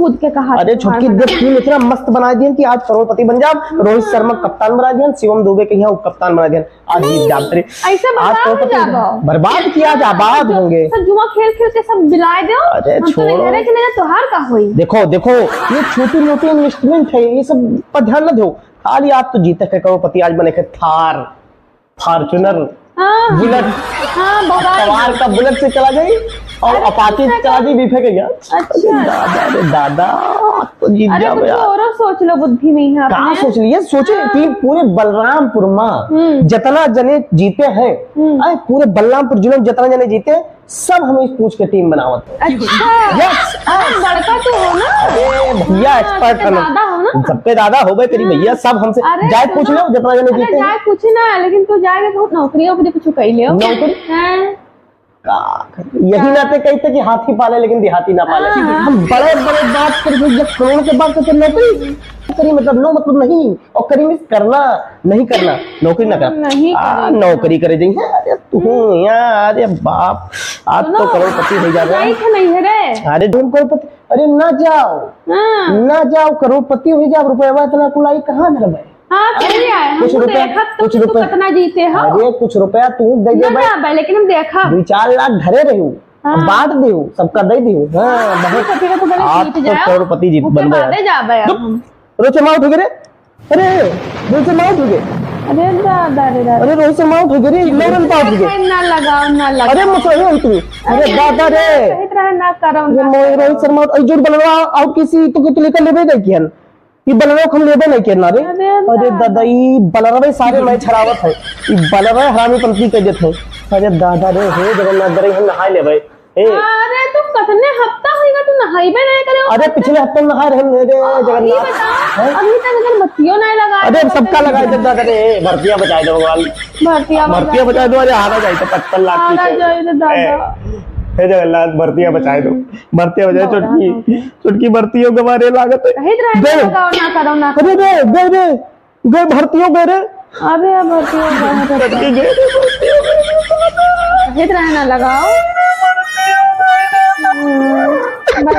कूद के कहा। अरे छुटकी देख टीम इतना मस्त बना दिया कि आज करोड़पति बन जा। रोहित शर्मा कप्तान बना दिया, शिवम दुबे के यहाँ उप कप्तान बना दिया। आज जीत जाते बर्बाद किया, आबाद होंगे। जुआ खेल खेल के सब बिलाए दो। अरे छोड़ो, त्योहार का हुई। देखो देखो ये छोटी मोटी इन्वेस्टमेंट है, ये सब पर ध्यान न दो। खाली आप तो जीते थे करोड़पति, आज बने थे थार, फॉर्च्यूनर, बुलेट। सवार का बुलेट से चला गई और अपाची चला गई, बीफे के गया। दादा दादा तो जीत जाओ यार। और सोच लो, बुद्धि नहीं है। कहाँ सोच लिया? सोचे कि पूरे बलरामपुर में जितना जने जीते हैं, पूरे बलरामपुर जिले में जितना जने जीते सब हमें पूछ के टीम बनावत। अच्छा यस, लड़का तो हो ना? अरे भैया एक्सपर्ट है ना, सबके दादा हो गए तेरी भैया, सब हमसे जाए पूछ लो जितना जने जीते। जाए पूछे ना, लेकिन तो जाएगा बहुत नौकरियों पे कुछ कह लियो। नौकरी यही नाते कहते कि हाथी पाले लेकिन देहाती ना पाले। हम बड़े बड़े बात करके जब करोड़ के बात करते नौकरी मतलब नो मतलब नहीं, और करी मिस करना नहीं करना, नौकरी ना कर, नौकरी करे जाइए। अरे तू यार, अरे बाप आज तो करोड़पति हो जाएगा। अरे तुम करोड़पति, अरे ना जाओ करोड़पति हो जाओ, रुपया इतना कुलाई कहाँ धर भाई। कुछ रुपया कितना जीते हो? अरे कुछ रुपया तू दे दे भाई, लेकिन हम देखा 2-4 लाख धरे रही हूँ, बांट दी हूँ, सबका दे दी हूँ। आप तो करोड़पति जीत बन गए। रोहित शर्मा आउट हो गए। अरे रोहित शर्मा आउट हो गए। अरे रोहित शर्मा आउट हो गए। अरे मुझे अरे दादा रे, रोहित शर्मा जोर बलवा आउट किसी तो लेकर लेवे गए किया ये बलरव हम लेबे नहीं करना रे। अरे दादा ये बलरव सारे मैच हरावत है, ये बलरव हरामी पंक्ति कह देते हैं। अरे दादा रे, हे जगन्नाथ रे, हम नहाए ले भाई। अरे तू कतने हफ्ता होएगा तू नहाईबे नहीं करे? अरे पिछले हफ्ते में नहा रहे रे जगन्नाथ, अभी तक अगर बत्तियों नहीं लगा। अरे सबका लगाए दादा रे, भर्तियां बचाए दो भगवान, भर्तियां बचाए दो। अरे हारा जाए तो 55 लाख की हे जगन्नाथ, भर्तियां बचाए दो, भर्तियां बचाए। चुटकी भर्तियों के बारे लागत है। गए भर्तियों गए रे। अबे भर्तियों लगाओ।